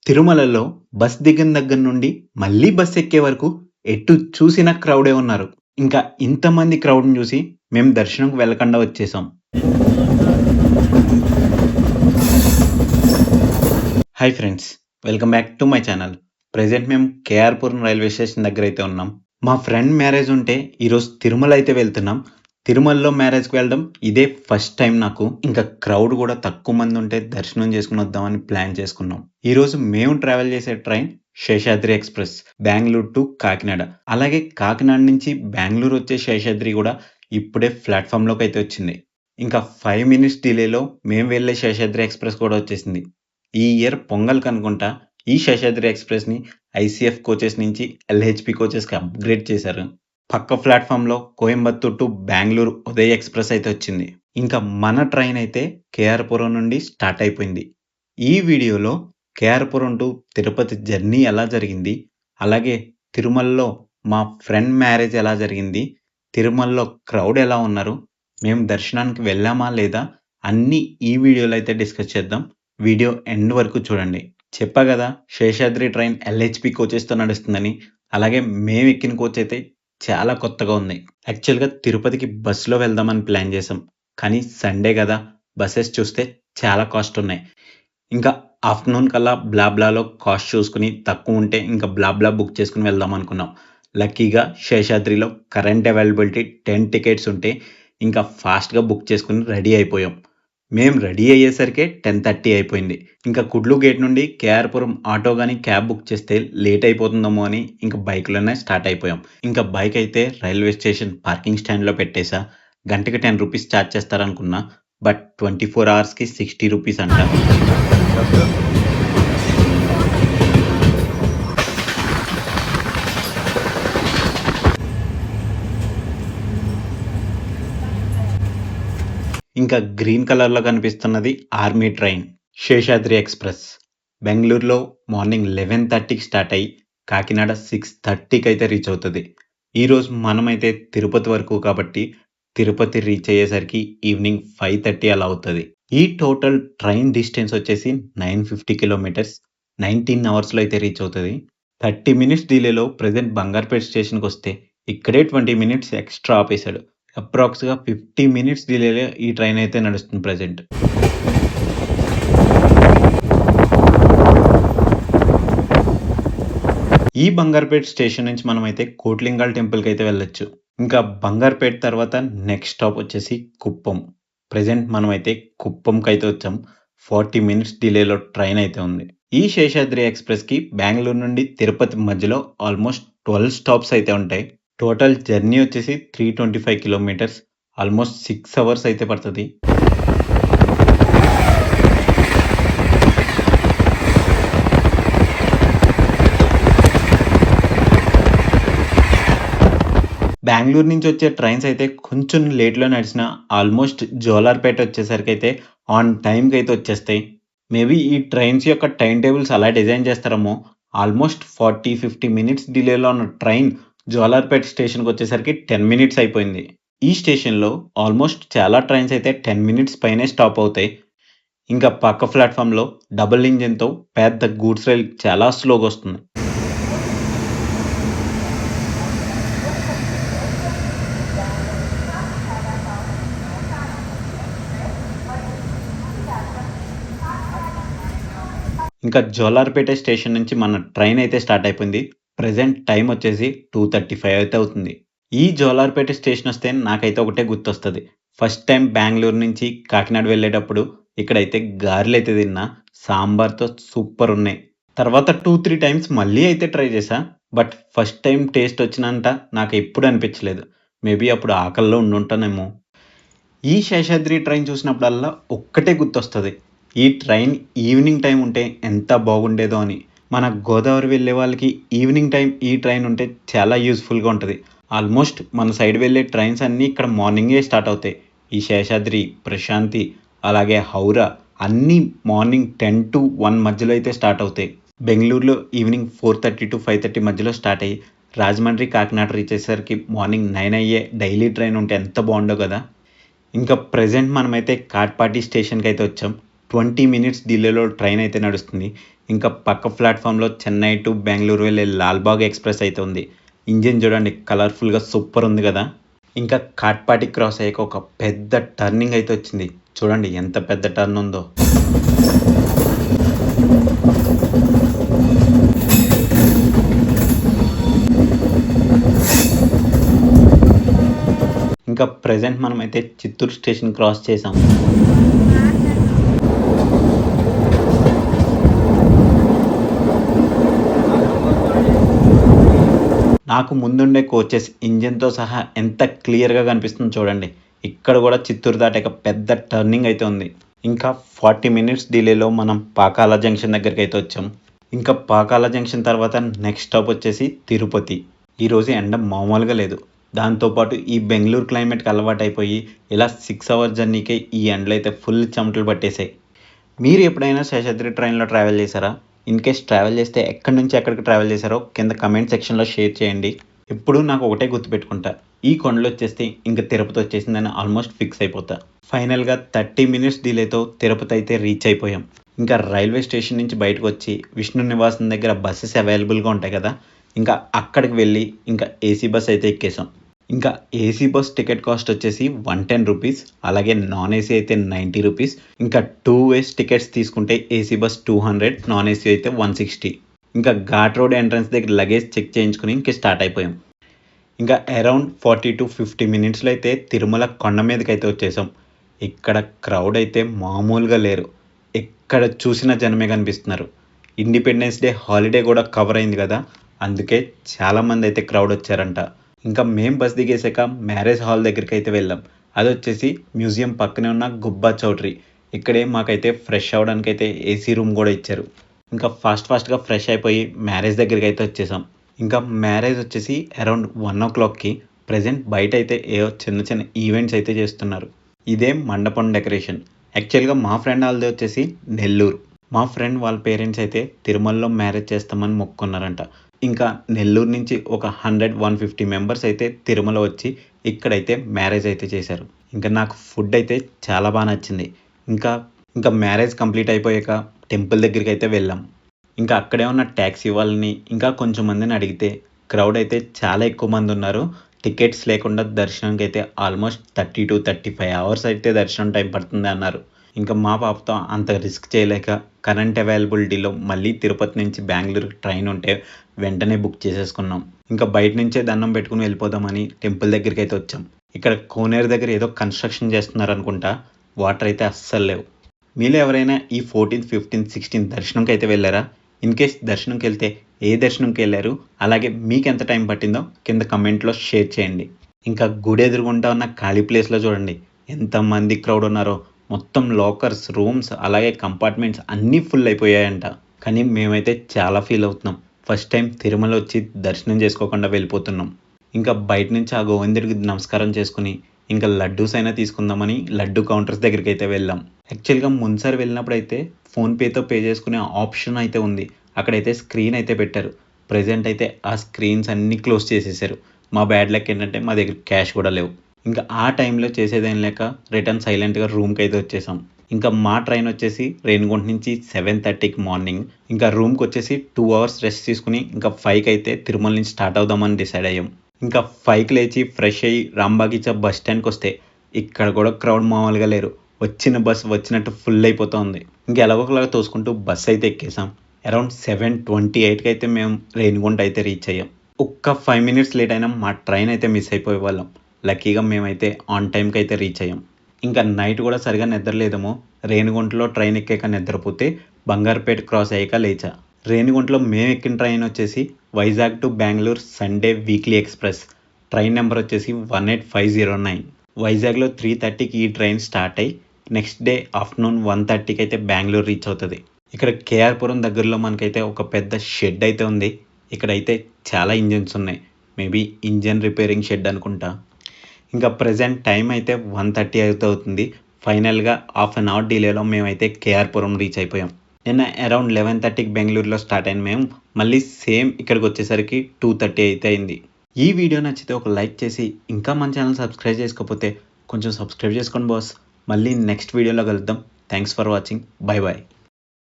తిరుమలలో బస్ దిగిన దగ్గర నుండి మళ్ళీ బస్ ఎక్కే వరకు ఎటు చూసినా క్రౌడే ఉన్నారు. ఇంకా ఇంతమంది క్రౌడ్‌ని చూసి మేము దర్శనంకి వెళ్ళకుండా వచ్చేసాం. Hi friends! Welcome back to my channel. Present మేము కేఆర్‌పురం రైల్వే స్టేషన్ దగ్గర అయితే ఉన్నాం. మా ఫ్రెండ్ మ్యారేజ్ ఉంటే ఈరోజు తిరుమల అయితే వెళ్తున్నాం. తిరుమలలో మ్యారేజ్‌కి వెళ్ళడం ఇదే ఫస్ట్ టైం నాకు. ఇంకా క్రౌడ్ కూడా తక్కువ మంది ఉంటే దర్శనం చేసుకొని వద్దామని ప్లాన్ చేసుకున్నాం. ఈరోజు మేము ట్రావెల్ చేసే train Seshadri express Bengaluru to Kakinada. అలాగే కాకినాడ నుంచి బెంగుళూరు వచ్చే శేషాద్రి కూడా ఇప్పుడే ప్లాట్‌ఫామ్‌లోకి అయితే వచ్చింది. ఇంకా 5 మినిట్స్ డిలేలో మేము వెళ్ళే శేషాద్రి ఎక్స్‌ప్రెస్ కూడా వచ్చేసింది. ఈ ఇయర్ పొంగల్‌కి అనుకుంటా ఈ శేషాద్రి ఎక్స్‌ప్రెస్‌ని ఐసీఎఫ్ కోచెస్ నుంచి ఎల్‌హెచ్‌పి కోచెస్‌కి అప్‌గ్రేడ్ చేశారు. పక్క ప్లాట్‌ఫామ్‌లో కోయంబత్తూర్ టు బెంగుళూరు ఉదయ్ ఎక్స్‌ప్రెస్ అయితే వచ్చింది. ఇంకా మన ట్రైన్ అయితే కేఆర్‌పురం నుండి స్టార్ట్ అయిపోయింది. ఈ వీడియోలో కేఆర్‌పురం టు తిరుపతి జర్నీ ఎలా జరిగింది, అలాగే తిరుమలలో మా ఫ్రెండ్ మ్యారేజ్ ఎలా జరిగింది, తిరుమలలో క్రౌడ్ ఎలా ఉన్నారు, మేము దర్శనానికి వెళ్ళామా లేదా అన్నీ ఈ వీడియోలో అయితే డిస్కస్ చేద్దాం. వీడియో ఎండ్ వరకు చూడండి. చెప్పా గదా! శేషాద్రి ట్రైన్ ఎల్‌హెచ్‌పి కోచెస్‌తో నడుస్తుందని. అలాగే మేము ఎక్కిన కోచ్ అయితే చాలా కొత్తగా ఉంది. యాక్చువల్‌గా తిరుపతికి బస్సులో వెళ్దామని ప్లాన్ చేసాం. కానీ సండే గదా! బసెస్ చూస్తే చాలా కాస్ట్ ఉన్నాయి. ఇంకా ఆఫ్టర్‌నూన్ కల్లా బ్లాబ్లాలో కాస్ట్ చూసుకొని తక్కువ ఉంటే ఇంకా బ్లాబ్లా బుక్ చేసుకొని వెళ్దాం అనుకున్నాం. లక్కీగా శేషాద్రిలో కరెంట్ అవైలబిలిటీ 10 టికెట్స్ ఉంటే ఇంకా ఫాస్ట్‌గా బుక్ చేసుకొని రెడీ అయిపోయాం. మేము రెడీ అయ్యేసరికే 10:30 అయిపోయింది. ఇంకా కుడ్లు గేట్ నుండి కేఆర్‌పురం ఆటో గాని, క్యాబ్ బుక్ చేస్తే లేట్ అయిపోతుందేమో అని ఇంక బైక్‌లోనే స్టార్ట్ అయిపోయాం. ఇంకా బైక్ అయితే రైల్వే స్టేషన్ పార్కింగ్ స్టాండ్‌లో పెట్టేసా. గంటకి ₹10 చార్జ్ చేస్తారనుకున్నా. బట్ 24 అవర్స్‌కి ₹60 అంట. ఇంకా గ్రీన్ కలర్‌లో కనిపిస్తున్నది ఆర్మీ ట్రైన్ శేషాద్రి ఎక్స్‌ప్రెస్. బెంగుళూరులో మార్నింగ్ 11:30కి స్టార్ట్ అయ్యి కాకినాడ 6:30కి అయితే రీచ్ అవుతది. ఈరోజు మనమైతే తిరుపతి వరకు కాబట్టి తిరుపతి రీచ్ అయ్యేసరికి ఈవినింగ్ 5:30 అలా అవుతది. ఈ టోటల్ ట్రైన్ డిస్టెన్స్ వచ్చేసి 950 కిలోమీటర్స్. 19 అవర్స్‌లో అయితే రీచ్ అవుతది. 30 మినిట్స్ డిలేలో ప్రెజెంట్ బంగారుపేట స్టేషన్‌కొస్తే ఇక్కడే 20 మినిట్స్ ఎక్స్‌ట్రా ఆపేశాడు. అప్రాక్స్‌గా 50 మినిట్స్ డిలేలో ఈ ట్రైన్ అయితే నడుస్తుంది ప్రెజెంట్. ఈ బంగారుపేట స్టేషన్ నుంచి మనమైతే కోటిలింగాల టెంపుల్‌కి అయితే వెళ్ళొచ్చు. ఇంకా బంగారుపేట తర్వాత నెక్స్ట్ స్టాప్ వచ్చేసి కుప్పం. ప్రెజెంట్ మనమైతే కుప్పంకైతే వచ్చాం. 40 మినిట్స్ డిలేలో ట్రైన్ అయితే ఉంది. ఈ శేషాద్రి ఎక్స్‌ప్రెస్‌కి బెంగుళూరు నుండి తిరుపతి మధ్యలో ఆల్మోస్ట్ 12 స్టాప్స్ అయితే ఉంటాయి. టోటల్ జర్నీ వచ్చేసి 325 కిలోమీటర్స్. ఆల్మోస్ట్ 6 అవర్స్ అయితే పడతది. బెంగుళూరు నుంచి వచ్చే ట్రైన్స్ అయితే కొంచెం లేట్‌లో నడిచినా ఆల్మోస్ట్ జోలార్‌పేట వచ్చేసరికైతే ఆన్ టైమ్‌కి అయితే వచ్చేస్తాయి. మేబీ ఈ ట్రైన్స్ యొక్క టైమ్ టేబుల్స్ అలా డిజైన్ చేస్తారేమో. ఆల్మోస్ట్ 40, 50 మినిట్స్ డిలేలో ఉన్న ట్రైన్ జోలార్‌పేట స్టేషన్‌కొచ్చేసరికి 10 మినిట్స్ అయిపోయింది. ఈ స్టేషన్‌లో ఆల్మోస్ట్ చాలా ట్రైన్స్ అయితే 10 మినిట్స్ పైనే స్టాప్ అవుతాయి. ఇంకా పక్క ప్లాట్‌ఫామ్‌లో డబుల్ ఇంజిన్‌తో పెద్ద గూడ్స్ రైల్ చాలా స్లోగొస్తుంది. ఇంకా జోలార్‌పేట స్టేషన్ నుంచి మన ట్రైన్ అయితే స్టార్ట్ అయిపోయింది. ప్రెజెంట్ టైమ్ వచ్చేసి 2:35 అయితే అవుతుంది. ఈ జోలార్‌పేట స్టేషన్ వస్తే నాకైతే ఒకటే గుర్తొస్తది. ఫస్ట్ టైమ్ బెంగుళూరు నుంచి కాకినాడ వెళ్ళేటప్పుడు ఇక్కడైతే గారెలైతే తిన్నా. సాంబార్‌తో సూపర్ ఉన్నాయి. తర్వాత 2, 3 టైమ్స్ మళ్ళీ అయితే ట్రై చేశా. బట్ ఫస్ట్ టైమ్ టేస్ట్ వచ్చినంత నాకెప్పుడు అనిపించలేదు. మేబీ అప్పుడు ఆకలిలో ఉండుంటానేమో. ఈ శేషాద్రి ట్రైన్ చూసినప్పుడల్లా ఒక్కటే గుర్తొస్తది. ఈ ట్రైన్ ఈవినింగ్ టైమ్ ఉంటే ఎంత బాగుండేదో అని. మన గోదావరి వెళ్ళే వాళ్ళకి ఈవినింగ్ టైమ్ ఈ ట్రైన్ ఉంటే చాలా యూజ్‌ఫుల్‌గా ఉంటది. ఆల్మోస్ట్ మన సైడ్ వెళ్ళే ట్రైన్స్ అన్నీ ఇక్కడ మార్నింగే స్టార్ట్ అవుతాయి. ఈ శేషాద్రి, ప్రశాంతి, అలాగే హౌరా అన్నీ మార్నింగ్ 10-1 మధ్యలో అయితే స్టార్ట్ అవుతాయి. బెంగుళూరులో ఈవినింగ్ 4:30-5:30 మధ్యలో స్టార్ట్ అయ్యి రాజమండ్రి, కాకినాడ రీచ్ అయ్యేసరికి మార్నింగ్ 9 అయ్యే డైలీ ట్రైన్ ఉంటే ఎంత బాగుండో కదా! ఇంకా ప్రెజెంట్ మనమైతే కాట్పాడి స్టేషన్‌కి అయితే వచ్చాం. 20 మినిట్స్ డిలేలో ట్రైన్ అయితే నడుస్తుంది. ఇంకా పక్క ప్లాట్ఫామ్లో చెన్నై టు బెంగళూరు వెళ్ళే లాల్బాగ్ ఎక్స్ప్రెస్ అయితే ఉంది. ఇంజిన్ చూడండి కలర్ఫుల్గా సూపర్ ఉంది కదా. ఇంకా కాట్పాటి క్రాస్ అయ్యాక ఒక పెద్ద టర్నింగ్ అయితే వచ్చింది. చూడండి ఎంత పెద్ద టర్న్ ఉందో. ఇంకా ప్రెజెంట్ మనమైతే చిత్తూరు స్టేషన్ క్రాస్ చేసాం. నాకు ముందుండే కోచెస్ ఇంజిన్తో సహా ఎంత క్లియర్గా కనిపిస్తుందో చూడండి. ఇక్కడ కూడా చిత్తూరు దాటాక పెద్ద టర్నింగ్ అయితే ఉంది. ఇంకా 40 మినిట్స్ డిలేలో మనం పాకాల జంక్షన్ దగ్గరికి అయితే వచ్చాం. ఇంకా పాకాల జంక్షన్ తర్వాత నెక్స్ట్ స్టాప్ వచ్చేసి తిరుపతి. ఈరోజు ఎండ మామూలుగా లేదు. దాంతోపాటు ఈ బెంగళూరు క్లైమేట్కి అలవాటు అయిపోయి ఇలా 6 అవర్స్ జర్నీకే ఈ ఎండలు అయితే ఫుల్ చెమటలు పట్టేసాయి. మీరు ఎప్పుడైనా శేషాద్రి ట్రైన్లో ట్రావెల్ చేశారా? ఇన్ కేస్ ట్రావెల్ చేస్తే ఎక్కడి నుంచి ఎక్కడికి ట్రావెల్ చేశారో కింద కమెంట్ సెక్షన్లో షేర్ చేయండి. ఎప్పుడు నాకు ఒకటే గుర్తుపెట్టుకుంటా, ఈ కొండలు వచ్చేస్తే ఇంకా తిరుపతి వచ్చేసిందని ఆల్మోస్ట్ ఫిక్స్ అయిపోతా. ఫైనల్గా 30 మినిట్స్ డిలేతో తిరుపతి అయితే రీచ్ అయిపోయాం. ఇంకా రైల్వే స్టేషన్ నుంచి బయటకు వచ్చి విష్ణు నివాసం దగ్గర బస్సెస్ అవైలబుల్గా ఉంటాయి కదా, ఇంకా అక్కడికి వెళ్ళి ఇంకా ఏసీ బస్ అయితే ఎక్కేసాం. ఇంకా ఏసీ బస్ టికెట్ కాస్ట్ వచ్చేసి 110 రూపీస్, అలాగే నాన్ ఏసీ అయితే 90 రూపీస్. ఇంకా 2 వేస్ టికెట్స్ తీసుకుంటే ఏసీ బస్ 200, నాన్ ఏసీ అయితే 160. ఇంకా ఘాట్ రోడ్ ఎంట్రన్స్ దగ్గర లగేజ్ చెక్ చేయించుకుని ఇంక స్టార్ట్ అయిపోయాం. ఇంకా అరౌండ్ 40 to 50 మినిట్స్లో అయితే తిరుమల కొండ మీదకి అయితే వచ్చేసాం. ఇక్కడ క్రౌడ్ అయితే మామూలుగా లేరు. ఎక్కడ చూసినా జనమే కనిపిస్తున్నారు. ఇండిపెండెన్స్ డే హాలిడే కూడా కవర్ అయింది కదా, అందుకే చాలామంది అయితే క్రౌడ్ వచ్చారంట. ఇంకా మేము బస్ దిగేసాక మ్యారేజ్ హాల్ దగ్గరికి అయితే వెళ్ళాం. అది వచ్చేసి మ్యూజియం పక్కనే ఉన్న గుబ్బా చౌటరీ. ఇక్కడే మాకైతే ఫ్రెష్ అవ్వడానికి అయితే ఏసీ రూమ్ కూడా ఇచ్చారు. ఇంకా ఫాస్ట్గా ఫ్రెష్ అయిపోయి మ్యారేజ్ దగ్గరికి అయితే వచ్చేసాం. ఇంకా మ్యారేజ్ వచ్చేసి అరౌండ్ 1 o'clockకి. ప్రజెంట్ బయట అయితే ఏవో చిన్న ఈవెంట్స్ అయితే చేస్తున్నారు. ఇదే మండపం డెకరేషన్. యాక్చువల్గా మా ఫ్రెండ్ వాళ్ళది వచ్చేసి నెల్లూరు. మా ఫ్రెండ్ వాళ్ళ పేరెంట్స్ అయితే తిరుమలలో మ్యారేజ్ చేస్తామని మొక్కున్నారంట. ఇంకా నెల్లూరు నుంచి ఒక 100-150 మెంబర్స్ అయితే తిరుమల వచ్చి ఇక్కడైతే మ్యారేజ్ అయితే చేశారు. ఇంకా నాకు ఫుడ్ అయితే చాలా బాగా నచ్చింది. ఇంకా మ్యారేజ్ కంప్లీట్ అయిపోయాక టెంపుల్ దగ్గరికి అయితే వెళ్ళాం. ఇంకా అక్కడే ఉన్న ట్యాక్సీ వాళ్ళని ఇంకా కొంచెం మందిని అడిగితే క్రౌడ్ అయితే చాలా ఎక్కువ మంది ఉన్నారు. టికెట్స్ లేకుండా దర్శనానికి అయితే ఆల్మోస్ట్ 30 to 35 అవర్స్ అయితే దర్శనం టైం పడుతుంది అన్నారు. ఇంకా మా పాపతో అంత రిస్క్ చేయలేక కరెంట్ అవైలబిలిటీలో మళ్ళీ తిరుపతి నుంచి బెంగళూరు ట్రైన్ ఉంటే వెంటనే బుక్ చేసేసుకున్నాం. ఇంకా బయట నుంచే దండం పెట్టుకుని వెళ్ళిపోదామని టెంపుల్ దగ్గరికి అయితే వచ్చాం. ఇక్కడ కోనేరు దగ్గర ఏదో కన్స్ట్రక్షన్ చేస్తున్నారు అనుకుంటా. వాటర్ అయితే అస్సలు లేవు. మీలో ఎవరైనా ఈ 14th, 15th, 16th దర్శనంకి అయితే వెళ్ళారా? ఇన్ కేస్ దర్శనంకి వెళ్తే ఏ దర్శనంకి వెళ్ళారు, అలాగే మీకు ఎంత టైం పట్టిందో కింద కమెంట్లో షేర్ చేయండి. ఇంకా గుడి ఎదురుగుంటా ఉన్న ఖాళీ ప్లేస్లో చూడండి ఎంతమంది క్రౌడ్ ఉన్నారో. మొత్తం లాకర్స్, రూమ్స్, అలాగే కంపార్ట్మెంట్స్ అన్నీ ఫుల్ అయిపోయాయంట. కానీ మేమైతే చాలా ఫీల్ అవుతున్నాం. ఫస్ట్ టైం తిరుమల వచ్చి దర్శనం చేసుకోకుండా వెళ్ళిపోతున్నాం. ఇంకా బయట నుంచి ఆ గోవిందుడికి నమస్కారం చేసుకుని ఇంకా లడ్డూస్ అయినా తీసుకుందామని లడ్డు కౌంటర్స్ దగ్గరికి అయితే వెళ్ళాం. యాక్చువల్గా ముందుసారి వెళ్ళినప్పుడు అయితే ఫోన్పేతో పే చేసుకునే ఆప్షన్ అయితే ఉంది. అక్కడైతే స్క్రీన్ అయితే పెట్టారు. ప్రజెంట్ అయితే ఆ స్క్రీన్స్ అన్నీ క్లోజ్ చేసేసారు. మా బ్యాడ్ లక్ ఏంటంటే మా దగ్గర క్యాష్ కూడా లేవు. ఇంకా ఆ టైంలో చేసేదేం లేక రిటర్న్ సైలెంట్గా రూమ్కి అయితే వచ్చేసాం. ఇంకా మా ట్రైన్ వచ్చేసి రేణిగుంట నుంచి 7:30కి మార్నింగ్. ఇంకా రూమ్కి వచ్చేసి 2 hours రెస్ట్ తీసుకుని ఇంకా 5కి అయితే తిరుమల నుంచి స్టార్ట్ అవుదామని డిసైడ్ అయ్యాం. ఇంకా 5కి లేచి ఫ్రెష్ అయ్యి రాంబాగిచా బస్ స్టాండ్కి వస్తే ఇక్కడ కూడా క్రౌడ్ మామూలుగా లేరు. వచ్చిన బస్ వచ్చినట్టు ఫుల్ అయిపోతుంది. ఇంకా ఎలాగోలాగా తోసుకుంటూ బస్ అయితే ఎక్కేసాం. అరౌండ్ 7:28కి అయితే మేము రేణిగుంట అయితే రీచ్ అయ్యాం. ఒక్క 5 మినిట్స్ లేట్ అయినా మా ట్రైన్ అయితే మిస్ అయిపోయే వాళ్ళం. లక్కీగా మేమైతే ఆన్ టైంకి అయితే రీచ్ అయ్యాం. ఇంకా నైట్ కూడా సరిగా నిద్రలేదేమో. రేణిగుంటలో ట్రైన్ ఎక్కాక నిద్రపోతే బంగారుపేట క్రాస్ అయ్యాక లేచా. రేణిగుంటలో మేము ఎక్కిన ట్రైన్ వచ్చేసి Vizag to Bengaluru Sunday weekly express. Train number వచ్చేసి 18509. వైజాగ్లో 3:30కి ఈ ట్రైన్ స్టార్ట్ అయ్యి నెక్స్ట్ డే ఆఫ్టర్నూన్ 1:30కి అయితే బెంగళూరు రీచ్ అవుతుంది. ఇక్కడ కేఆర్పురం దగ్గరలో మనకైతే ఒక పెద్ద షెడ్ అయితే ఉంది. ఇక్కడైతే చాలా ఇంజన్స్ ఉన్నాయి. మేబీ ఇంజన్ రిపేరింగ్ షెడ్ అనుకుంటా. ఇంకా ప్రజెంట్ టైం అయితే 1:30 అవుతుంది. ఫైనల్గా హాఫ్ అన్ అవర్ డిలేలో మేమైతే కేఆర్పురం రీచ్ అయిపోయాం. నిన్న అరౌండ్ 11:30కి బెంగళూరులో స్టార్ట్ అయిన మేము మళ్ళీ సేమ్ ఇక్కడికి వచ్చేసరికి 2:30 అయితే అయింది. ఈ వీడియో నచ్చితే ఒక లైక్ చేసి ఇంకా మన ఛానల్ సబ్స్క్రైబ్ చేసుకోకపోతే కొంచెం సబ్స్క్రైబ్ చేసుకోండి బాస్. మళ్ళీ నెక్స్ట్ వీడియోలో కలుద్దాం. Thanks for watching. Bye bye.